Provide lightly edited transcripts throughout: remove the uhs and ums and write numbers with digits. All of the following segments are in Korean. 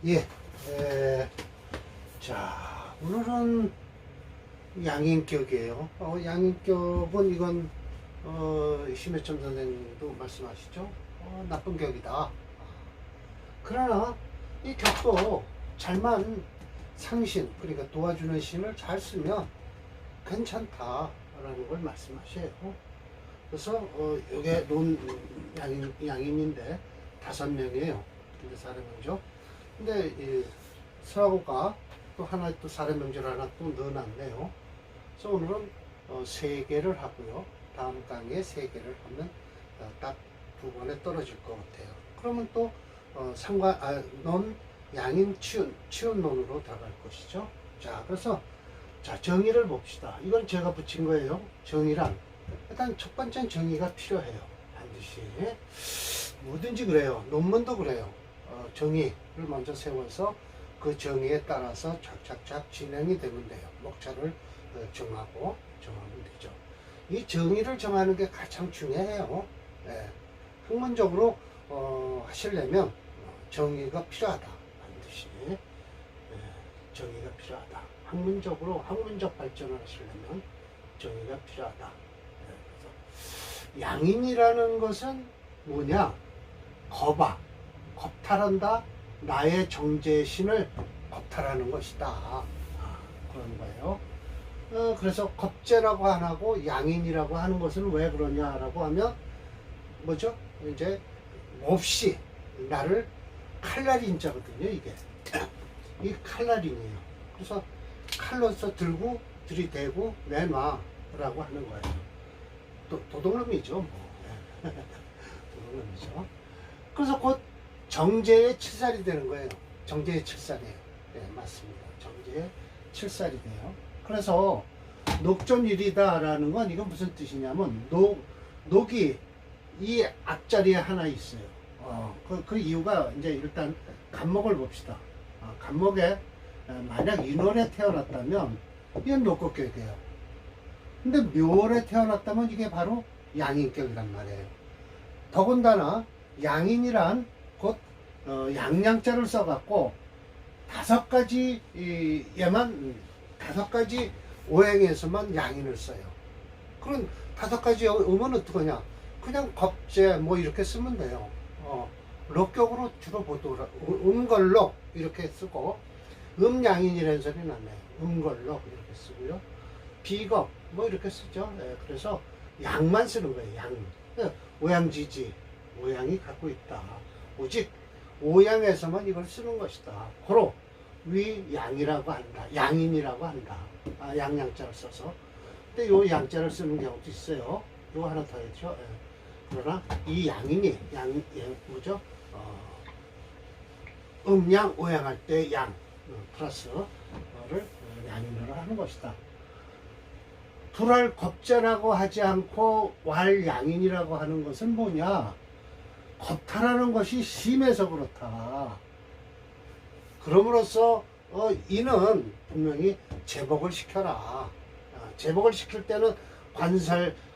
예, 자, 오늘은 양인격이에요. 양인격은 이건, 심해점 선생님도 말씀하시죠? 나쁜 격이다. 그러나 이 격도 잘만 상신, 그러니까 도와주는 신을 잘 쓰면 괜찮다라는 걸 말씀하셔요. 그래서, 이게 양인인데 5명이에요. 근데 사례명조. 근데 이 서하고가 또 하나 또 사례명절 하나 또 넣어놨네요. 그래서 오늘은 3개를 하고요. 다음 강의에 3개를 하면 딱 2번에 떨어질 것 같아요. 그러면 또 논 양인 치운 논으로 들어갈 것이죠. 자, 그래서 자, 정의를 봅시다. 이건 제가 붙인 거예요. 정의란 일단 첫 번째는 정의가 필요해요. 반드시 뭐든지 그래요. 논문도 그래요. 정의를 먼저 세워서 그 정의에 따라서 착착착 진행이 되면 돼요. 목차를 정하면 되죠. 이 정의를 정하는 게 가장 중요해요. 네. 학문적으로 하시려면 정의가 필요하다. 반드시 정의가 필요하다. 학문적 발전을 하시려면 정의가 필요하다. 네. 그래서 양인이라는 것은 뭐냐? 겁탈한다. 나의 정제신을 겁탈하는 것이다. 그런 거예요. 그래서 겁제라고 안 하고 양인이라고 하는 것은 왜 그러냐라고 하면 뭐죠? 이제 몹시 나를 칼날인자거든요. 이게 이 칼날인이에요. 그래서 칼로서 들고 들이대고 내놔라고 하는 거예요. 도둑놈이죠. 뭐. 도둑놈이죠. 그래서 곧 정제의 7살이 되는 거예요. 정제의 7살이에요. 네, 맞습니다. 정제의 7살이 돼요. 그래서 녹존일이다라는 건 이건 무슨 뜻이냐면 녹이 이 앞자리에 하나 있어요. 그 이유가 이제 일단 간목을 봅시다. 간목에 만약 인월에 태어났다면 이건 녹극격이에요. 근데 묘월에 태어났다면 이게 바로 양인격이란 말이에요. 더군다나 양인이란 곧 양양자를 써갖고 5가지 오행에서만 양인을 써요. 그럼 5가지 음은 어떡하냐? 그냥 겁제 뭐 이렇게 쓰면 돼요. 록격으로 주로 보더라. 음걸록 이렇게 쓰고 음양인이라는 소리 나네요. 음걸록 이렇게 쓰고요. 비겁 뭐 이렇게 쓰죠. 네, 그래서 양만 쓰는 거예요. 양. 오양지지 오양이 갖고 있다. 오직 오양에서만 이걸 쓰는 것이다. 고로 위양이라고 한다. 양인이라고 한다. 양양자를 써서. 근데 요 양자를 쓰는 경우도 있어요. 요 하나 더 있죠. 예. 그러나 이 양인이 뭐죠? 음양 오양할 때 양 플러스를 양인으로 하는 것이다. 불알 겁자라고 하지 않고 왈양인이라고 하는 것은 뭐냐? 겁탈하는 것이 심해서 그렇다. 그럼으로써 이는 분명히 제복을 시켜라. 제복을 시킬 때는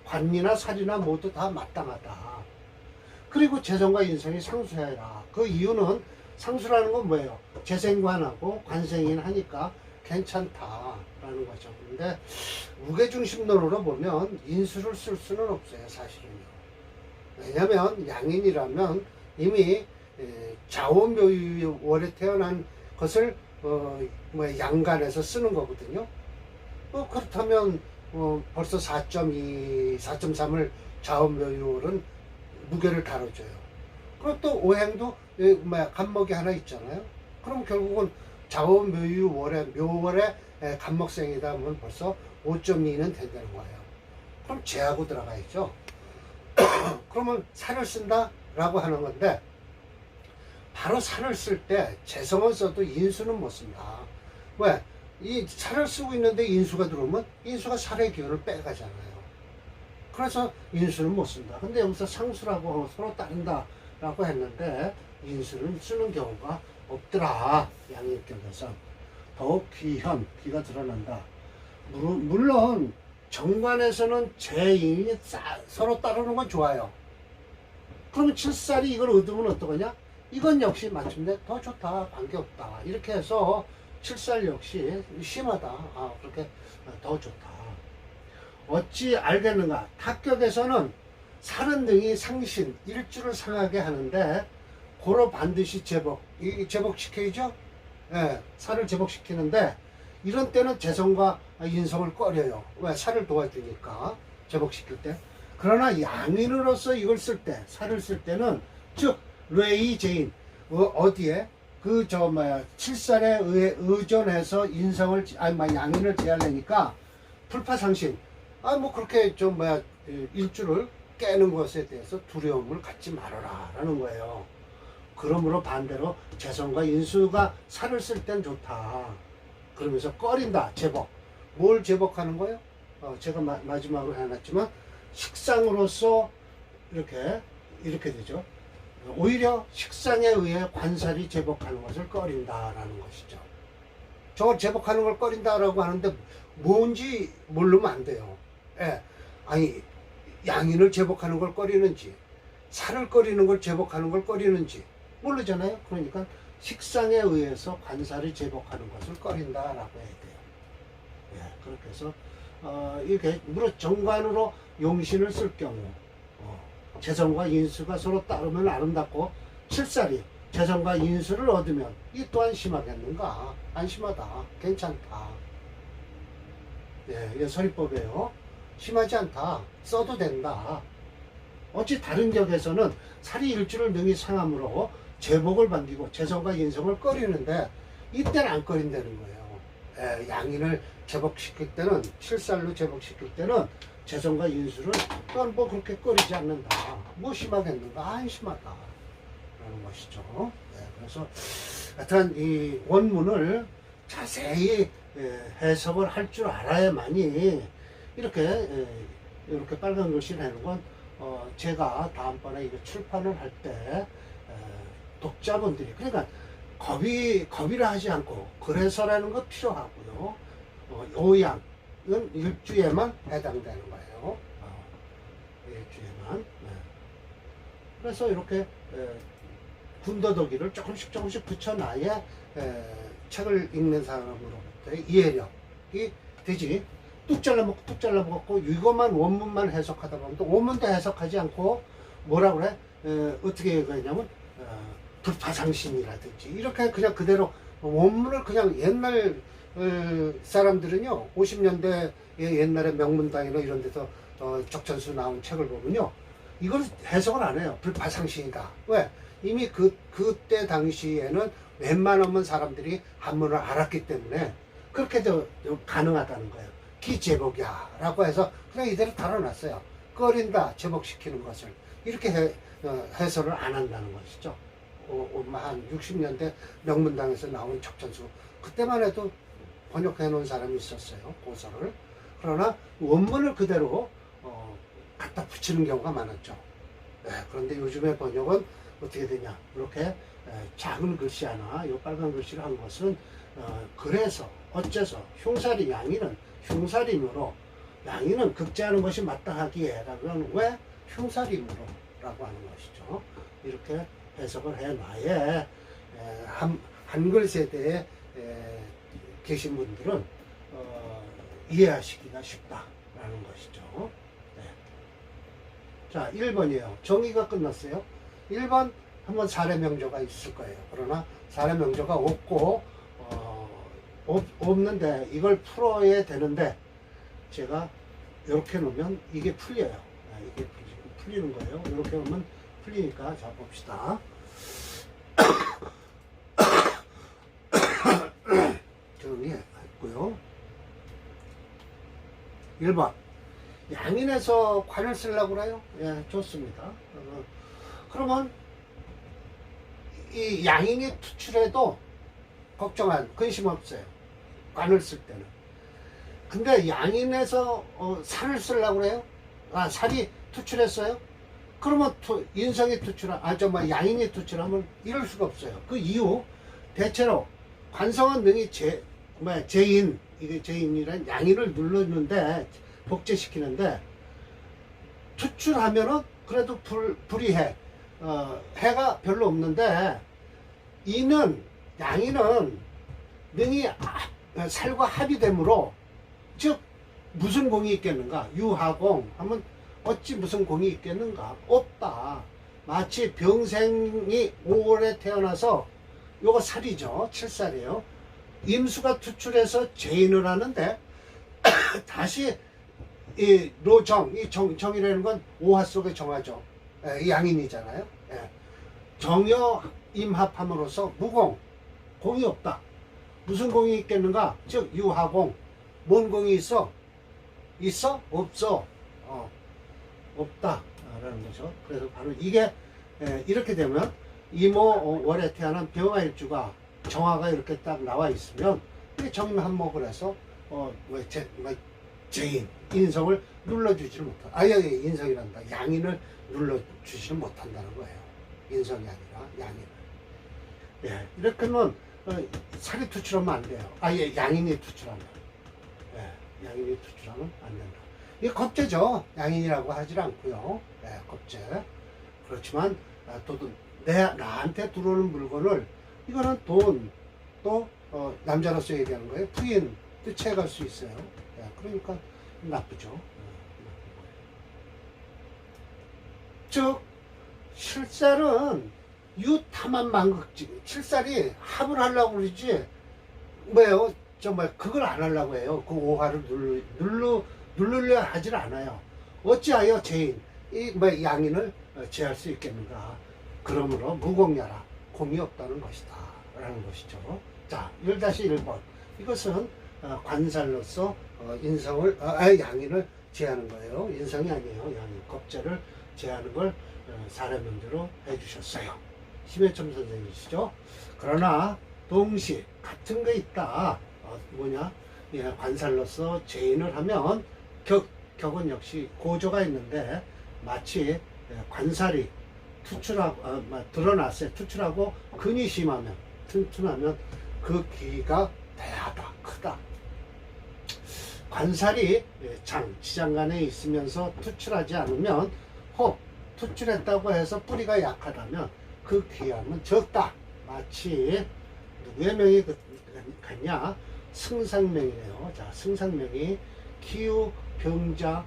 관이나 살이나 모두 다 마땅하다. 그리고 재성과 인성이 상수해라. 그 이유는 상수라는 건 뭐예요? 재생관하고 관생인 하니까 괜찮다라는 거죠. 근데 무게중심론으로 보면 인수를 쓸 수는 없어요. 사실은요. 왜냐면 양인이라면 이미 자오묘유월에 태어난 것을 양간에서 쓰는 거거든요. 그렇다면 벌써 4.2, 4.3을 자오묘유월은 무게를 다뤄줘요. 그리고 또 오행도 간목이 하나 있잖아요. 그럼 결국은 묘월에 간목생이다 하면 벌써 5.2는 된다는 거예요. 그럼 제하고 들어가 있죠. 그러면 살을 쓴다 라고 하는 건데 바로 살을 쓸 때 재성을 써도 인수는 못 쓴다. 왜? 이 살을 쓰고 있는데 인수가 들어오면 인수가 살의 기운을 빼가잖아요. 그래서 인수는 못 쓴다. 근데 여기서 상수라고 서로 따른다 라고 했는데 인수는 쓰는 경우가 없더라. 양인격에서 더욱 귀가 드러난다. 물론 정관에서는 제인이 서로 따르는 건 좋아요. 그러면 7살이 이걸 얻으면 어떡하냐? 이건 역시 마침내 더 좋다, 관계없다. 이렇게 해서 칠살 역시 심하다. 아, 그렇게 더 좋다. 어찌 알겠는가? 타격에서는 살은 등이 상신, 일주를 상하게 하는데, 고로 반드시 제복, 제복시켜야죠? 예, 살을 제복시키는데, 이런 때는 재성과 인성을 꺼려요. 왜? 살을 도와주니까, 제복시킬 때. 그러나 양인으로서 이걸 쓸 때, 살을 쓸 때는, 즉, 뇌의 제인, 어디에? 칠살에 의존해서 인성을, 양인을 제하려니까, 불파상신, 그렇게 일주를 깨는 것에 대해서 두려움을 갖지 말아라 라는 거예요. 그러므로 반대로 재성과 인수가 살을 쓸 땐 좋다. 그러면서 꺼린다. 제복. 뭘 제복하는 거예요? 제가 마지막으로 해놨지만 식상으로서 이렇게 되죠. 오히려 식상에 의해 관살이 제복하는 것을 꺼린다라는 것이죠. 저걸 제복하는 걸 꺼린다라고 하는데 뭔지 모르면 안 돼요. 예. 아니, 양인을 제복하는 걸 꺼리는지, 살을 꺼리는 걸 제복하는 걸 꺼리는지 모르잖아요. 그러니까 식상에 의해서 관살이 제복하는 것을 꺼린다라고 해야 돼요. 예. 그렇게 해서 이렇게 무릇 정관으로 용신을 쓸 경우 재성과 인수가 서로 따르면 아름답고 칠살이 재성과 인수를 얻으면 이 또한 심하겠는가? 안 심하다. 괜찮다. 예, 이게 서리법이에요. 심하지 않다. 써도 된다. 어찌 다른 격에서는 살이 일주를 능히 상함으로 제복을 반기고 재성과 인성을 꺼리는데 이때는 안 꺼린다는 거예요. 예, 양인을 제복시킬 때는 칠살로 제복시킬 때는 재성과 인수를 또한 그렇게 꺼리지 않는다. 뭐 심하겠는가? 안 심하다. 라는 것이죠. 예, 그래서 하여튼 이 원문을 자세히 해석을 할 줄 알아야만이 이렇게 빨간 글씨를 하는 건 제가 다음번에 이거 출판을 할 때 독자분들이 그러니까 겁이라 하지 않고 그래서라는 거 필요하고요. 요양은 일주에만 해당되는 거예요. 일주에만. 네. 그래서 이렇게 군더더기를 조금씩 붙여놔야 책을 읽는 사람으로부터의 이해력이 되지. 뚝 잘라먹고 이것만 원문만 해석하다 보면 또 원문도 해석하지 않고 뭐라 그래? 어떻게 얘기하냐면 불파상신이라든지 이렇게 그냥 그대로 원문을 그냥 옛날 사람들은요 50년대 옛날에 명문당이나 이런 데서 적천수 나온 책을 보면요 이걸 해석을 안 해요. 불파상신이다. 왜? 이미 그때 당시에는 웬만하면 사람들이 한문을 알았기 때문에 그렇게도 가능하다는 거예요. 기제복이야 라고 해서 그냥 이대로 달아놨어요. 꺼린다, 제복시키는 것을 이렇게 해설을 안 한다는 것이죠. 한 60년대 명문당에서 나온 적천수 그때만 해도 번역해 놓은 사람이 있었어요. 고서를. 그러나 원문을 그대로 갖다 붙이는 경우가 많았죠. 네, 그런데 요즘의 번역은 어떻게 되냐 이렇게 작은 글씨 하나 요 빨간 글씨를 한 것은 그래서 어째서 흉살이 양이는 흉살이므로 양이는 극제하는 것이 마땅하기에 라고는 왜 흉살이므로 라고 하는 것이죠. 이렇게 해석을 해놔야 한글 세대에 계신 분들은 이해하시기가 쉽다라는 것이죠. 네. 자, 1번이에요. 정의가 끝났어요. 1번 한번 사례명조가 있을 거예요. 그러나 사례명조가 없는데 이걸 풀어야 되는데 제가 이렇게 놓으면 이게 풀려요. 이게 풀리는 거예요. 이렇게 놓으면 풀리니까 자 봅시다. 정리했고요. 1번 양인에서 관을 쓰려고 그래요. 예, 좋습니다. 그러면 이 양인이 투출해도 근심 없어요. 관을 쓸 때는. 근데 양인에서 살을 쓰려고 그래요. 살이 투출했어요. 그러면 인성이 양인이 투출하면 이럴 수가 없어요. 그 이유 대체로 관성은 능히 이게 제인이란 양인을 눌렀는데 복제시키는데 투출하면은 그래도 불이해. 해가 별로 없는데 양인은 능이 살과 합이 되므로, 즉 무슨 공이 있겠는가? 유하공 하면 어찌 무슨 공이 있겠는가? 없다. 마치 병생이 5월에 태어나서, 요거 살이죠. 7살이에요. 임수가 투출해서 재인을 하는데 다시 이 로정, 이 정이라는 건 오화 속의 정화죠. 양인이잖아요. 정여 임합함으로써 무공, 공이 없다. 무슨 공이 있겠는가? 즉 유하공. 뭔 공이 있어? 있어? 없어. 없다 라는 거죠. 그래서 바로 이게 이렇게 되면 이모 월에 태어난 병화일주가 정화가 이렇게 딱 나와 있으면 정임합목을 해서 재인, 인성을 눌러주지를 못한다. 아예 인성이란다. 양인을 눌러주지를 못한다는 거예요. 인성이 아니라 양인을. 이렇게 하면 살이 투출하면 안 돼요. 아예 양인이 투출하면. 양인이 투출하면 안 된다. 이게 겁재죠. 양인이라고 하질 않고요. 겁재. 그렇지만 나한테 들어오는 물건을, 이거는 돈, 또 남자로서 얘기하는 거예요. 부인 뜻해 갈 수 있어요. 그러니까 나쁘죠. 즉 실살은 유탐한 만극지. 실살이 합을 하려고 그러지 뭐예요? 정말 그걸 안 하려고 해요. 그 오화를 누르려 하질 않아요. 어찌하여 재인, 양인을 제할 수 있겠는가? 그러므로 무공야라, 공이 없다는 것이다 라는 것이죠. 자, 1-1번. 이것은 관살로서 양인을 제하는 거예요. 인성이 아니에요. 양인, 겁재를 제하는 걸 사례 문제로 해주셨어요. 심해점 선생님이시죠. 그러나 동시 같은 게 있다. 뭐냐? 관살로서 재인을 하면 격은 역시 고조가 있는데, 마치 관살이 드러났어요. 투출하고 근이 심하면, 튼튼하면 그 기가 대하다, 크다. 관살이 지장간에 있으면서 투출하지 않으면, 투출했다고 해서 뿌리가 약하다면 그 기함은 적다. 마치 누구의 명이 같냐? 승상명이네요. 자, 승상명이 기후, 병자,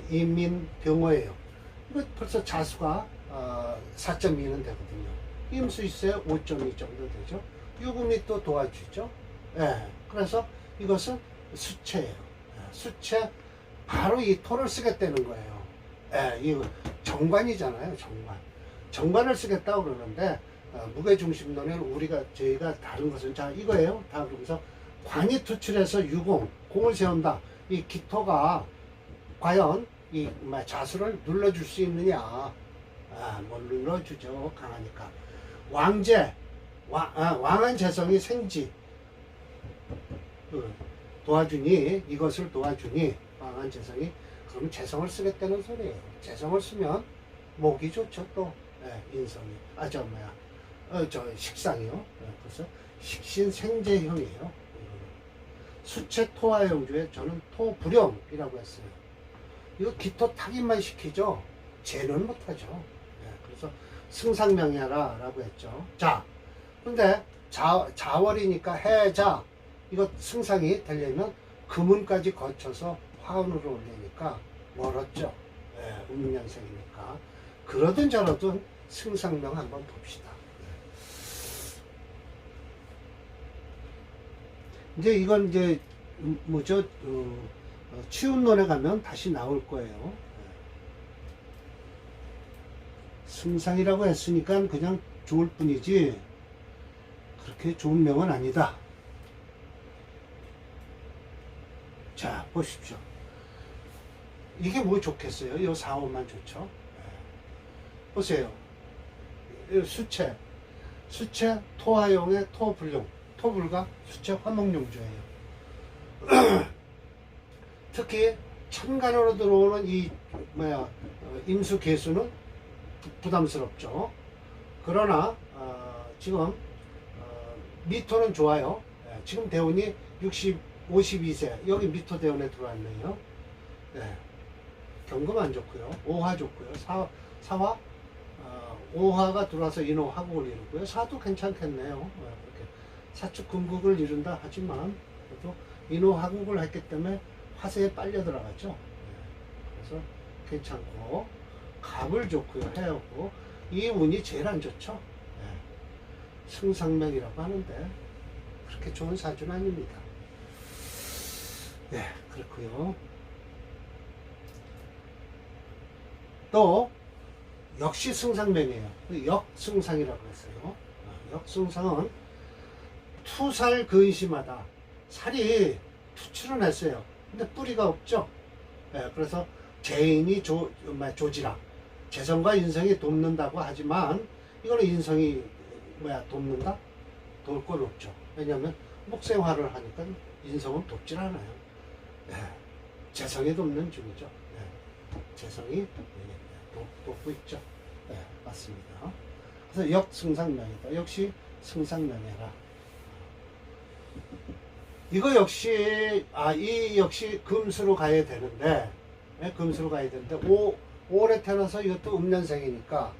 인민, 병어예요. 이거 벌써 자수가 4.2는 되거든요. 임수 있어요. 5.2 정도 되죠. 유금이 또 도와주죠. 그래서 이것은 수체예요. 수체, 바로 이 토를 쓰겠다는 거예요. 이거 정관이잖아요. 정관을 쓰겠다고 그러는데, 무게중심론은 저희가 다른 것은 자 이거예요. 다 그러면서 관이 투출해서 유공, 공을 세운다. 이 기토가 과연 이 자수를 눌러줄 수 있느냐? 못 눌러주죠. 강하니까. 왕한 재성이 생지 도와주니, 이것을 도와주니, 왕한 재성이, 그럼 재성을 쓰겠다는 소리예요. 재성을 쓰면 목이 좋죠. 또 인성이, 식상이요. 그래서 식신생재형이에요. 수체 토화영주에 저는 토불영이라고 했어요. 이거 기토 타기만 시키죠. 재는 못하죠. 그래서 승상명야라 라고 했죠. 자, 근데 자월이니까 해자, 이거 승상이 되려면 금운까지 거쳐서 화운으로 올리니까 멀었죠. 음년생이니까. 그러든 저러든 승상명 한번 봅시다. 이제 이건 이제 치운론에 가면 다시 나올 거예요. 승상이라고 했으니까 그냥 좋을 뿐이지 그렇게 좋은 명은 아니다. 자, 보십시오. 이게 뭐 좋겠어요? 이 4, 5만 좋죠? 보세요. 수체, 토화용의 토불용, 토불가 수체 화목용조예요. 특히 천간으로 들어오는 임수 개수는 부담스럽죠. 그러나 지금 미토는 좋아요. 지금 대운이 52세, 여기 미토 대운에 들어왔네요. 경금 안 좋고요. 오화 좋고요. 사화 오화가 들어와서 인호하국을 이루고요. 사도 괜찮겠네요. 이렇게 사축 금국을 이룬다 하지만 그래도 인호하국을 했기 때문에 화세에 빨려 들어가죠. 그래서 괜찮고 갑을 좋고요. 해였고 이 운이 제일 안 좋죠. 승상명이라고 하는데 그렇게 좋은 사주는 아닙니다. 네, 그렇고요. 또 역시 승상명이에요. 역승상이라고 했어요. 역승상은 투살 근심하다. 살이 투출은 했어요. 근데 뿌리가 없죠. 그래서 재인이 조지라. 재성과 인성이 돕는다고 하지만 이거는 인성이 돕는다? 도울 건 없죠. 왜냐하면 목생활을 하니까 인성은 돕질 않아요. 재성이 돕는 중이죠. 재성이 돕고 있죠. 맞습니다. 그래서 역승상명이다. 역시 승상명이라. 이거 역시 이 역시 금수로 가야 되는데 금수로 가야 되는데 올해 태어나서 이것도 음년생이니까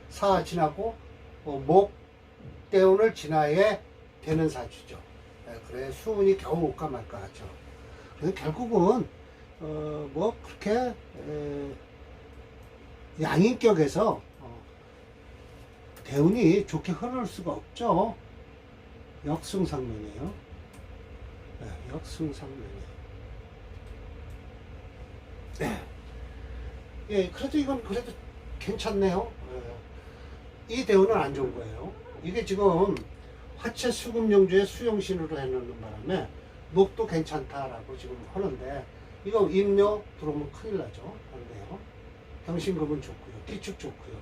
사 지나고 목 대운을 지나야 되는 사주죠. 그래 수운이 겨우 올까 말까 하죠. 그래서 결국은 뭐 그렇게 양인격에서 대운이 좋게 흐를 수가 없죠. 역승상면이에요. 역승상면이에요. 그래도 이건 그래도 괜찮네요. 이 대운은 안 좋은 거예요. 이게 지금 화채 수금용주의 수용신으로 해놓는 바람에 목도 괜찮다라고 지금 하는데 이거 인묘 들어오면 큰일 나죠. 안 돼요. 경신금은 좋고요. 기축 좋고요.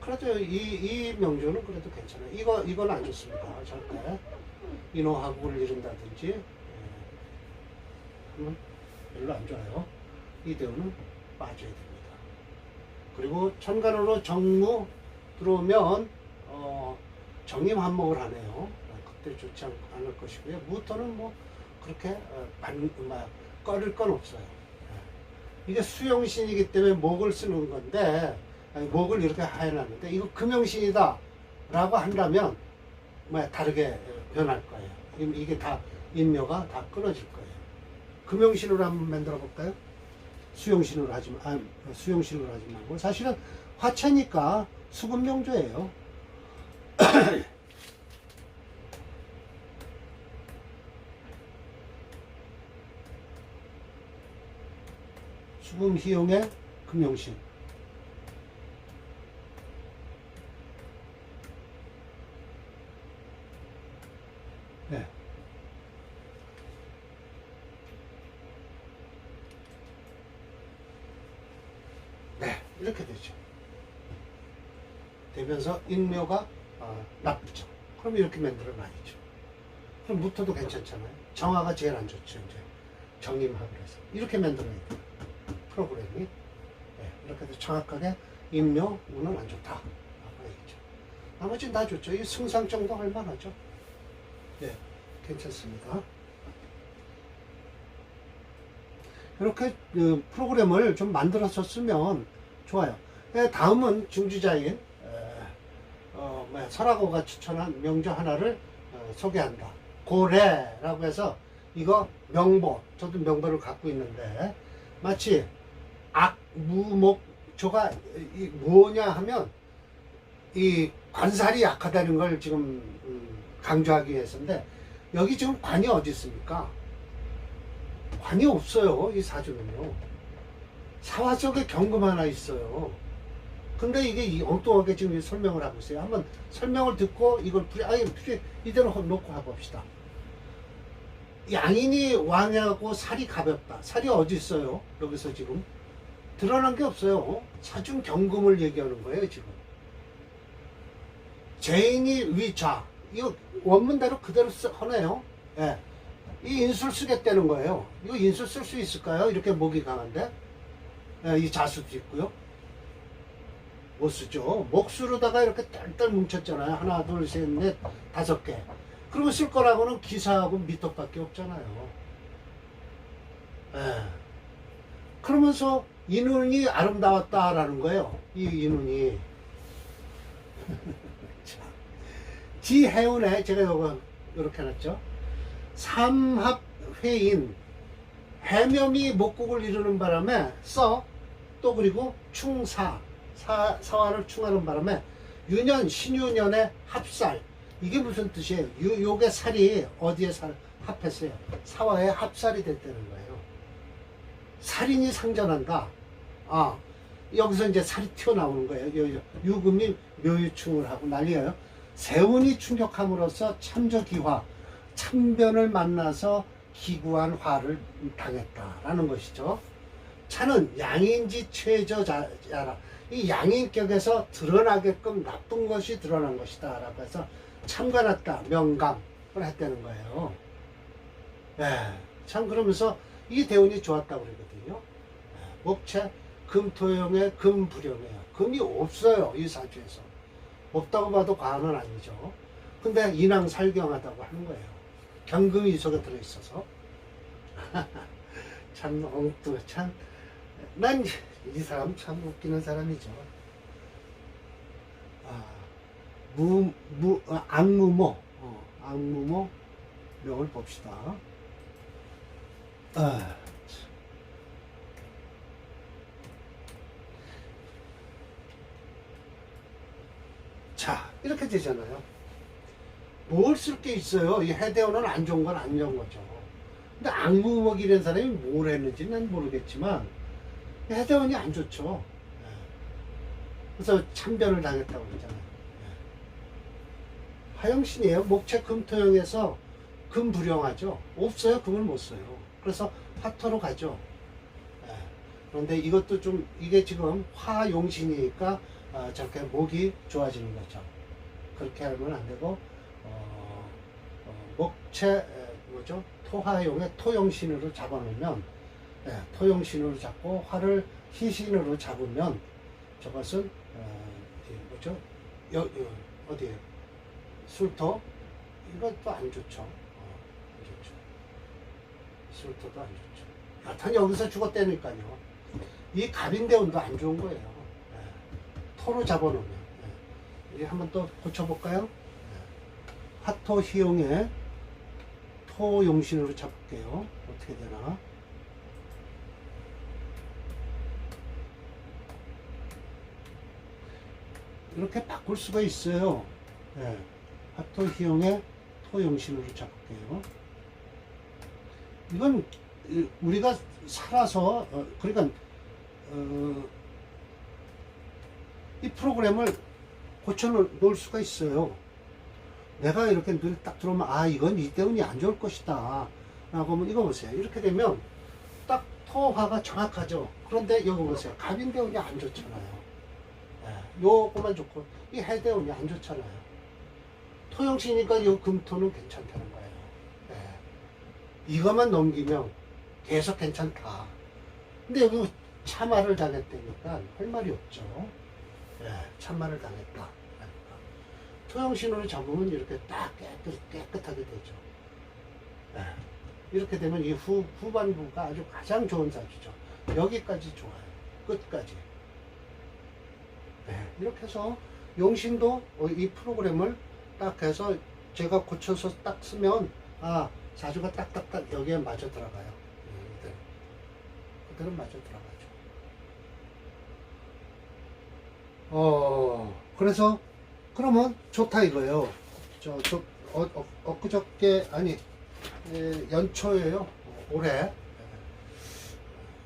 그래도 이 명조는 그래도 괜찮아요. 이건 안 좋습니다. 절대 인호하국을 이룬다든지 하면 별로 안 좋아요. 이 대운은 빠져야 됩니다. 그리고 천간으로 정무 들어오면 정임 한목을 하네요. 그때 좋지 않을 것이고요. 무토는 뭐 그렇게 꺼릴 건 없어요. 이게 수용신이기 때문에 목을 쓰는 건데 목을 이렇게 해놨는데 이거 금용신이다 라고 한다면 다르게 변할 거예요. 이게 다 인묘가 다 끊어질 거예요. 금용신으로 한번 만들어 볼까요? 수용신으로 하지 말고 사실은 화채니까 수금명조예요. 수금희용의 금용신. 네. 이렇게 되죠. 되면서 인묘가 나쁘죠. 그럼 이렇게 만들어 놔야죠. 그럼 무토도 괜찮잖아요. 정화가 제일 안 좋죠. 이제 정임합을 해서 이렇게 만들어야 돼요. 프로그램이 이렇게 해서 정확하게 인묘 운은 안 좋다 라고 얘기죠. 나머지는 다 좋죠. 이 승상 정도 할 만하죠. 괜찮습니다. 이렇게 프로그램을 좀 만들었었으면 좋아요. 다음은 중주자인 설하고가 추천한 명조 하나를 소개한다. 고래라고 해서 이거 명보, 저도 명보를 갖고 있는데 마치 악무목조가 뭐냐 하면 이 관살이 약하다는 걸 지금 강조하기 위해서인데 여기 지금 관이 어디 있습니까? 관이 없어요. 이 사주는요. 사화 속에 경금 하나 있어요. 근데 이게 엉뚱하게 지금 설명을 하고 있어요. 한번 설명을 듣고 이걸 이대로 놓고 해봅시다. 양인이 왕하고 살이 가볍다. 살이 어디 있어요? 여기서 지금 드러난 게 없어요. 사중 경금을 얘기하는 거예요. 지금 재인이 위좌. 이거 원문대로 그대로 하네요. 이 인술 쓰겠다는 거예요. 이거 인술 쓸 수 있을까요? 이렇게 목이 강한데 이 자수도 있고요. 못 쓰죠. 목수로다가 이렇게 똘똘 뭉쳤잖아요. 하나, 둘, 셋, 넷, 5개. 그리고 쓸 거라고는 기사하고 미떡밖에 없잖아요. 그러면서 인운이 아름다웠다라는 거예요. 이 인운이. 자, 지해운에 제가 요거 이렇게 해놨죠. 삼합회인 해명이 목국을 이루는 바람에 또 그리고 사화를 충하는 바람에 유년 신유년의 합살. 이게 무슨 뜻이에요? 요게 살이 어디에 합했어요? 사화에 합살이 됐다는 거예요. 살인이 상전한다. 여기서 이제 살이 튀어나오는 거예요. 유금이 묘유충을 하고 난리예요. 세운이 충격함으로써 참저기화, 참변을 만나서 기구한 화를 당했다라는 것이죠. 차는 양인지 최저자라. 이 양인격에서 드러나게끔 나쁜 것이 드러난 것이다 라고 해서 참관했다, 명감을 했다는 거예요. 참 그러면서 이 대운이 좋았다고 그러거든요. 목체 금토형의 금불형이에요. 금이 없어요, 이 사주에서. 없다고 봐도 과언은 아니죠. 근데 인왕살경하다고 하는 거예요. 경금이 이 속에 들어있어서. 참 엉뚱, 난 이 사람 참 웃기는 사람이죠. 악무모, 악무모 명을 봅시다. 자, 이렇게 되잖아요. 뭘 쓸 게 있어요? 이 해대원은 안 좋은 건 안 좋은 거죠. 근데 악무목이라는 사람이 뭘 했는지 난 모르겠지만 해대원이 안 좋죠. 그래서 참변을 당했다고 그러잖아요. 화영신이에요. 목체 금토형에서 금불형하죠. 없어요. 금을 못 써요. 그래서 화토로 가죠. 그런데 이것도 좀 이게 지금 화용신이니까 저렇게 목이 좋아지는 거죠. 그렇게 하면 안 되고 목체 뭐죠? 토화용의 토용신으로 잡아놓으면 토용신으로 잡고 화를 희신으로 잡으면 저것은 뭐죠? 어디에 술토 이것도 안 좋죠. 안 좋죠. 술토도 안 좋죠. 여튼 여기서 죽었다니까요. 이 갑인대운도 안 좋은 거예요. 토로 잡아놓으면. 이제 한번 또 고쳐볼까요? 화토 희용에 토용신으로 잡을게요. 어떻게 되나? 이렇게 바꿀 수가 있어요. 화토 희용에 토용신으로 잡을게요. 이건 우리가 살아서 그러니까 이 프로그램을 고쳐 놓을 수가 있어요. 내가 이렇게 눈에 딱 들어오면 이건 이 대운이 안 좋을 것이다 라고 하면 이거 보세요. 이렇게 되면 딱 토화가 정확하죠. 그런데 이거 보세요. 갑인 대운이 안 좋잖아요. 요거만 좋고 이 해대운이 안 좋잖아요. 토용신이니까 이 금토는 괜찮다는 거예요. 이것만 넘기면 계속 괜찮다. 근데 여기 참화를 당했다니까 할 말이 없죠. 참화를 당했다. 토용신으로 잡으면 이렇게 딱 깨끗하게 되죠. 이렇게 되면 이 후반부가 아주 가장 좋은 사주죠. 여기까지 좋아요. 끝까지. 이렇게 해서 용신도 이 프로그램을 딱 해서 제가 고쳐서 딱 쓰면 사주가 딱딱딱 여기에 맞아 들어가요. 그대로 맞아 들어가죠. 그래서 그러면 좋다 이거예요. 엊그저께 아니 연초에요. 올해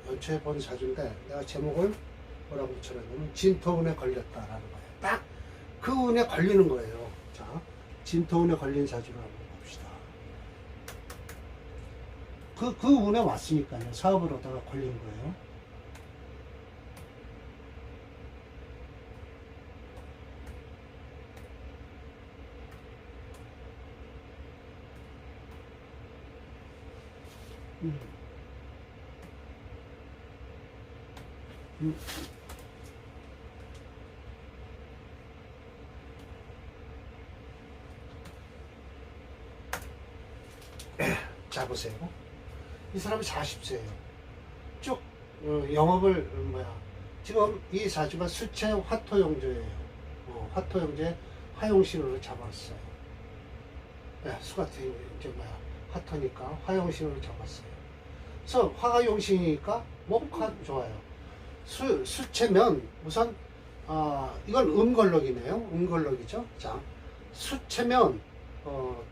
연초에 본 사주인데 내가 제목을 뭐라고 붙여놨냐면 진토운에 걸렸다라는 거예요. 딱 그 운에 걸리는 거예요. 자, 진토운에 걸린 사주를 한번 봅시다. 그 운에 왔으니까요. 사업을 하다가 걸린 거예요. 자 보세요. 이 사람이 40세예요. 쭉 영업을 지금 이 사주가 수체 화토용조예요. 화토 형제 화용신호를 잡았어요. 네, 수 같은 이제 뭐야 화토니까 화용신호를 잡았어요. 그래서 화가 용신이니까 목화 좋아요. 수채면 우선 이건 음걸럭이네요. 음걸럭이죠. 자, 수채면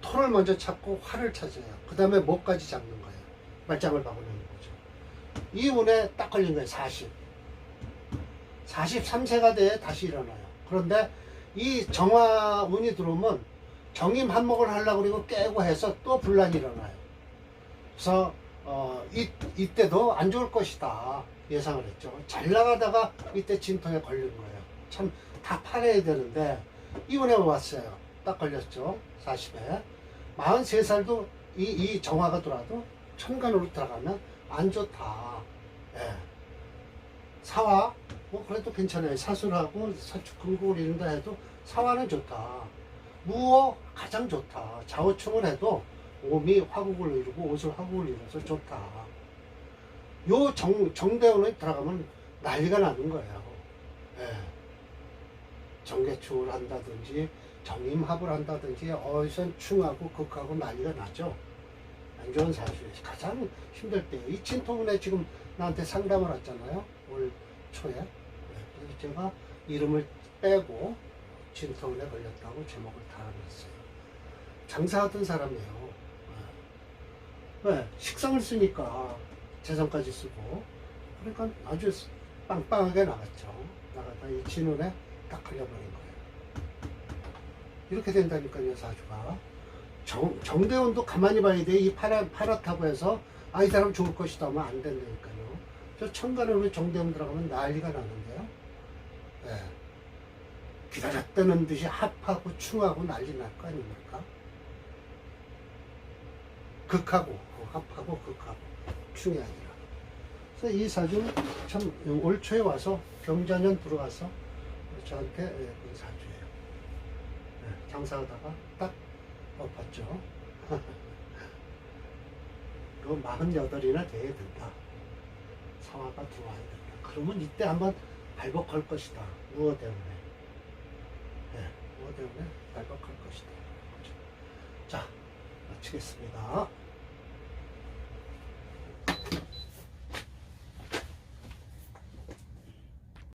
토를 먼저 찾고 화를 찾아요. 그 다음에 목까지 잡는 거예요. 말짱을 박으려는 거죠. 이 운에 딱 걸린 거예요. 43세가 돼 다시 일어나요. 그런데 이 정화 운이 들어오면 정임 한목을 하려고 그러고 깨고 해서 또 분란이 일어나요. 그래서 이때도 안 좋을 것이다 예상을 했죠. 잘 나가다가 이때 진통에 걸린 거예요. 참 다 팔아야 되는데 이운에 왔어요. 딱 걸렸죠. 40에 43살도 이 정화가 들어와도 천간으로 들어가면 안 좋다. 예. 사화 뭐 그래도 괜찮아요. 사술하고 사축 금국을 이룬다 해도 사화는 좋다. 무어 가장 좋다. 좌우충을 해도 오미 화국을 이루고 옷을 화국을 이뤄서 좋다. 요 정대운에 들어가면 난리가 나는 거예요. 예. 정계충을 한다든지 정임합을 한다든지 어디선 충하고 극하고 난리가 나죠. 안 좋은 사주예요. 가장 힘들 때예요. 이 진토운에 지금 나한테 상담을 왔잖아요. 올 초에. 네. 그래서 제가 이름을 빼고 진토운에 걸렸다고 제목을 달아놨어요. 장사하던 사람이에요. 네. 식상을 쓰니까 재산까지 쓰고 그러니까 아주 빵빵하게 나갔죠. 나가다 이 진운에 딱 걸려버린 거예요. 이렇게 된다니까요, 사주가. 정대운도 가만히 봐야 돼. 이 파랗다고 해서 이 사람 좋을 것이다 하면 안 된다니까요. 저 천간으로 정대운 들어가면 난리가 나는데요. 네. 기다렸다는 듯이 합하고 충하고 난리 날 거 아닙니까? 극하고 합하고 극하고 충이 아니라. 그래서 이 사주는 참 올 초에 와서 경자년 들어와서 저한테 그 사주예요. 네, 장사하다가 딱 엎었죠. 그거 48이나 돼야 된다. 상화가 들어와야 된다. 그러면 이때 한번 발복할 것이다. 무어 때문에. 네, 무어 때문에 발복할 것이다. 자, 마치겠습니다.